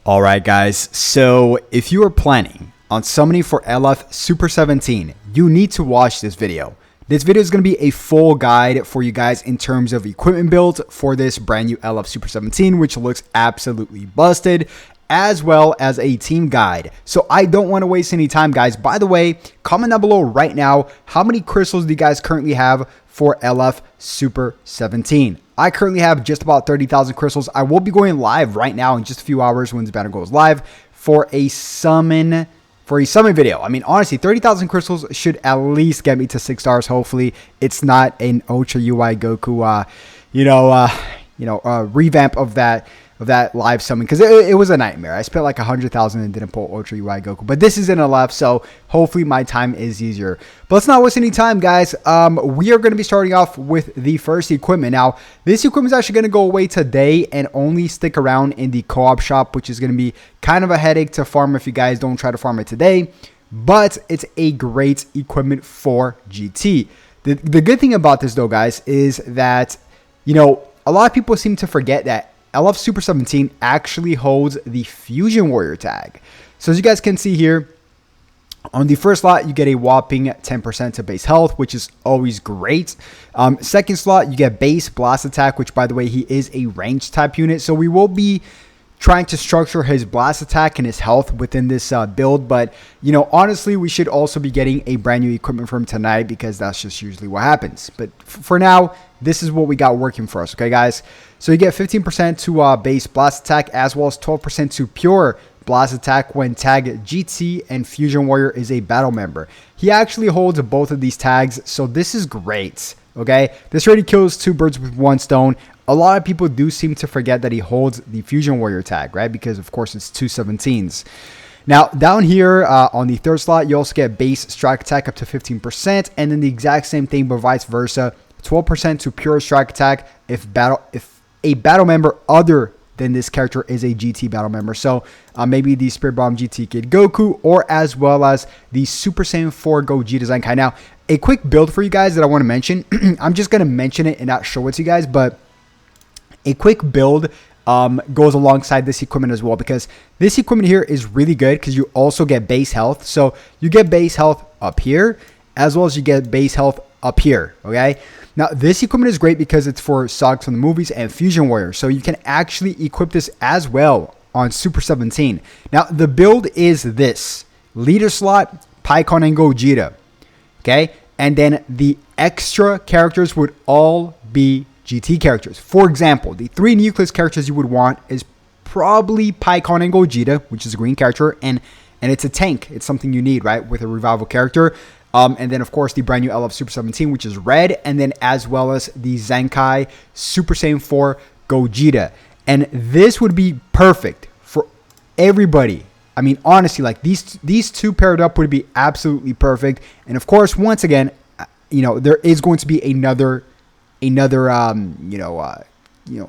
Alright guys, so if you are planning on summoning for LF Super 17, you need to watch this video. This video is going to be a full guide for you guys in terms of equipment build for this brand new LF Super 17, which looks absolutely busted, as well as a team guide. So I don't want to waste any time, guys. By the way, comment down below right now, how many crystals do you guys currently have for LF Super 17? I currently have just about 30,000 crystals. I will be going live right now in just a few hours when this banner goes live for a summon video. I mean, honestly, 30,000 crystals should at least get me to 6 stars. Hopefully, it's not an Ultra UI Goku, revamp of that live summon, because it was a nightmare. I spent like 100,000 and didn't pull Ultra UI Goku, but this is in a left, so hopefully my time is easier. But let's not waste any time, guys. We are going to be starting off with the first equipment. Now, this equipment is actually going to go away today and only stick around in the co-op shop, which is going to be kind of a headache to farm if you guys don't try to farm it today. But it's a great equipment for GT. The good thing about this, though, guys, is that, a lot of people seem to forget that LF Super 17 actually holds the Fusion Warrior tag. So as you guys can see here, on the first slot, you get a whopping 10% to base health, which is always great. Second slot, you get base blast attack, which, by the way, he is a ranged type unit. So we will be trying to structure his blast attack and his health within this build. But, honestly, we should also be getting a brand new equipment from tonight, because that's just usually what happens. But for now, this is what we got working for us, okay, guys? So you get 15% to base blast attack, as well as 12% to pure blast attack when tag GT and Fusion Warrior is a battle member. He actually holds both of these tags, so this is great, okay? This already kills 2 birds with 1 stone. A lot of people do seem to forget that he holds the Fusion Warrior tag, right? Because, of course, it's 2 17s. Now, down here on the third slot, you also get base strike attack up to 15%, and then the exact same thing, but vice versa. 12% to pure strike attack if a battle member other than this character is a GT battle member. So maybe the Spirit Bomb GT Kid Goku, or as well as the Super Saiyan 4 Gogeta Zenkai. Now, a quick build for you guys that I want to mention. I'm just going to mention it and not show it to you guys, but a quick build goes alongside this equipment as well, because this equipment here is really good because you also get base health. So you get base health up here, as well as you get base health up here, okay? Now, this equipment is great because it's for Sagas from the movies and Fusion Warrior, so you can actually equip this as well on Super 17. Now, the build is this. Leader slot, Pikkon and Gogeta, okay? And then the extra characters would all be GT characters. For example, the 3 Nucleus characters you would want is probably Pikkon and Gogeta, which is a green character, and it's a tank. It's something you need, right, with a revival character. And then, of course, the brand new LF Super 17, which is red, and then as well as the Zenkai Super Saiyan 4 Gogeta. And this would be perfect for everybody. I mean, honestly, like these two paired up would be absolutely perfect. And of course, once again, there is going to be another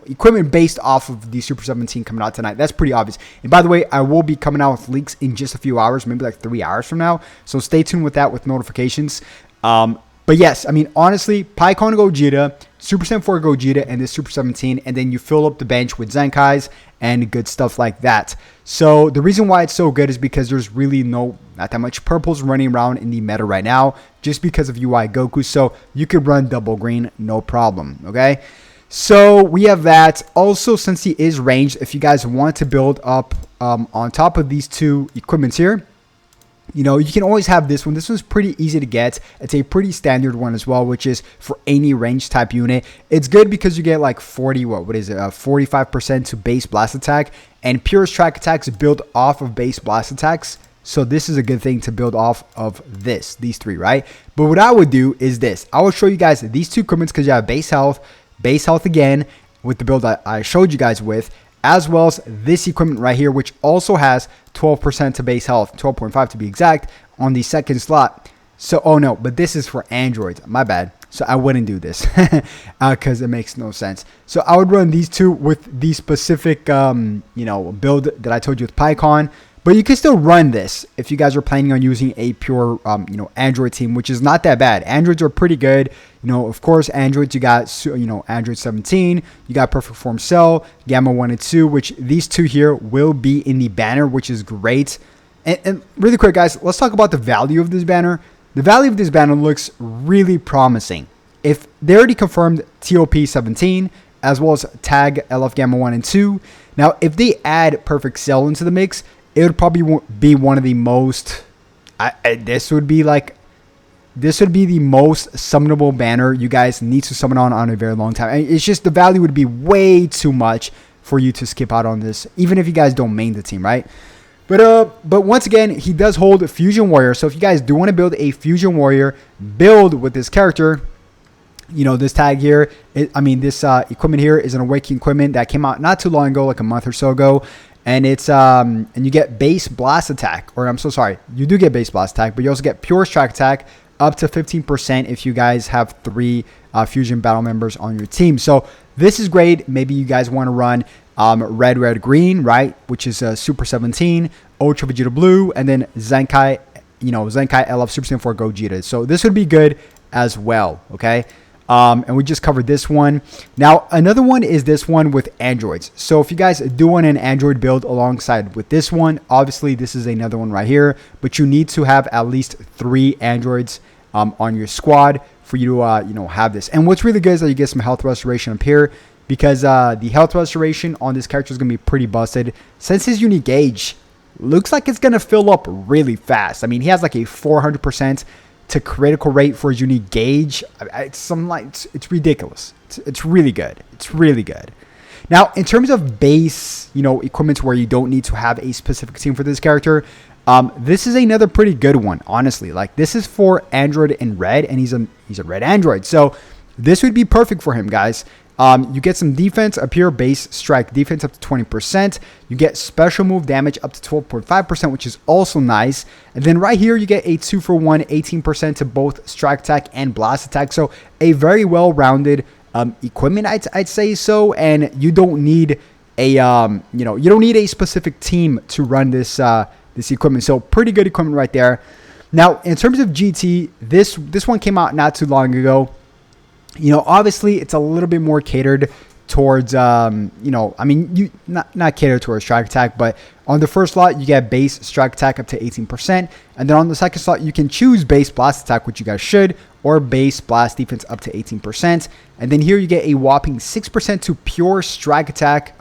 equipment based off of the Super 17 coming out tonight. That's pretty obvious. And by the way, I will be coming out with leaks in just a few hours, maybe like 3 hours from now. So stay tuned with that with notifications. But yes, I mean, honestly, Pikkon Gogeta, Super Saiyan 4 Gogeta, and this Super 17, and then you fill up the bench with Zenkais and good stuff like that. So the reason why it's so good is because there's really not that much purples running around in the meta right now, just because of UI Goku. So you could run double green, no problem, okay? So we have that. Also, since he is ranged, if you guys want to build up on top of these 2 equipments here, you can always have this one. This one's pretty easy to get. It's a pretty standard one as well, which is for any range type unit. It's good because you get like 45% to base blast attack, and pure strike attacks build off of base blast attacks. So this is a good thing to build off of these 3, right? But what I would do is this. I will show you guys these 2 equipments because you have base health again with the build I showed you guys with, as well as this equipment right here, which also has 12% to base health, 12.5 to be exact, on the second slot. So, oh no, but this is for androids. My bad. So I wouldn't do this because it makes no sense. So I would run these two with the specific, build that I told you with PyCon. But you can still run this if you guys are planning on using a pure, Android team, which is not that bad. Androids are pretty good. Of course, Androids, you got, Android 17, you got Perfect Form Cell, Gamma 1 and 2, which these two here will be in the banner, which is great. And really quick, guys, let's talk about the value of this banner. The value of this banner looks really promising. If they already confirmed TOP 17, as well as tag LF Gamma 1 and 2, now if they add Perfect Cell into the mix, it would probably be one of the most, this would be the most summonable banner you guys need to summon on a very long time. It's just the value would be way too much for you to skip out on this, even if you guys don't main the team, right? But once again, he does hold Fusion Warrior. So if you guys do want to build a Fusion Warrior build with this character, this tag here, this equipment here is an Awakening equipment that came out not too long ago, like a month or so ago. And it's and you get base blast attack, or I'm so sorry, you do get base blast attack, but you also get pure strike attack up to 15% if you guys have 3 fusion battle members on your team. So this is great. Maybe you guys want to run red, green, right? Which is Super 17, Ultra Vegeta Blue, and then Zenkai, Zenkai LF Super Saiyan 4 Gogeta. So this would be good as well, okay? And we just covered this one. Now, another one is this one with androids. So if you guys do want an android build alongside with this one, obviously this is another one right here, but you need to have at least 3 androids on your squad for you to, have this. And what's really good is that you get some health restoration up here, because the health restoration on this character is going to be pretty busted. Since his unique gauge looks like it's going to fill up really fast. I mean, he has like a 400% to critical rate for his unique gauge. It's ridiculous. It's really good. It's really good. Now, in terms of base, equipment where you don't need to have a specific team for this character, this is another pretty good one, honestly. Like, this is for Android in red, and he's a red Android. So this would be perfect for him, guys. You get some defense up here, base strike defense up to 20%. You get special move damage up to 12.5%, which is also nice. And then right here, you get a 2-for-1, 18% to both strike attack and blast attack. So a very well-rounded equipment, I'd say so. And you don't need a you don't need a specific team to run this this equipment. So pretty good equipment right there. Now, in terms of GT, this one came out not too long ago. Obviously it's a little bit more catered towards, not catered towards strike attack, but on the first slot, you get base strike attack up to 18%. And then on the second slot, you can choose base blast attack, which you guys should, or base blast defense up to 18%. And then here you get a whopping 6% to pure strike attack.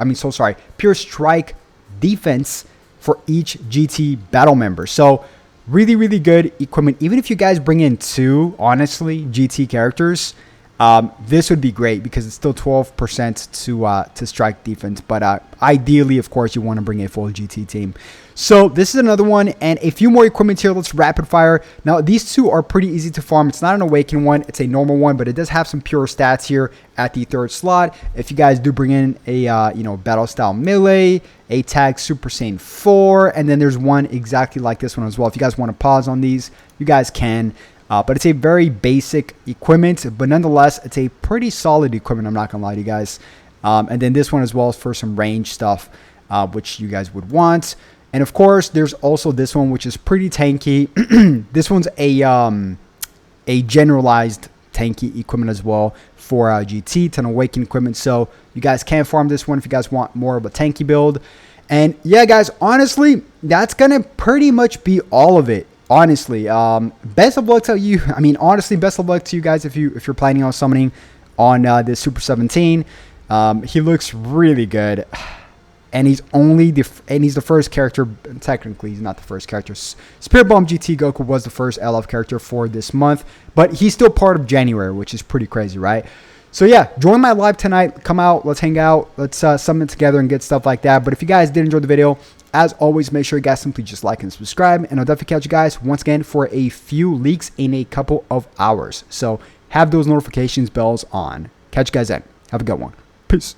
Pure strike defense for each GT battle member. So really, really good equipment. Even if you guys bring in 2, honestly, GT characters, this would be great because it's still 12% to strike defense. But ideally, of course, you want to bring a full GT team. So this is another one, and a few more equipment here. Let's rapid fire. Now, these 2 are pretty easy to farm. It's not an awakened one. It's a normal one, but it does have some pure stats here at the 3rd slot. If you guys do bring in a, battle style melee, a tag Super Saiyan 4, and then there's one exactly like this one as well. If you guys want to pause on these, you guys can. But it's a very basic equipment, but nonetheless, it's a pretty solid equipment. I'm not going to lie to you guys. And then this one as well is for some range stuff, which you guys would want. And of course, there's also this one, which is pretty tanky. This one's a generalized tanky equipment as well for GT. It's an awakened equipment. So you guys can farm this one if you guys want more of a tanky build. And yeah, guys, honestly, that's going to pretty much be all of it. Honestly, best of luck to you. Honestly, best of luck to you guys if you're planning on summoning on this Super 17. He looks really good, and he's the first character. Technically, he's not the first character. Spirit Bomb GT Goku was the first LF character for this month, but he's still part of January, which is pretty crazy, right? So yeah, join my live tonight. Come out, let's hang out, let's summon together and get stuff like that. But if you guys did enjoy the video, as always, make sure you guys simply just like and subscribe. And I'll definitely catch you guys once again for a few leaks in a couple of hours. So have those notifications bells on. Catch you guys then. Have a good one. Peace.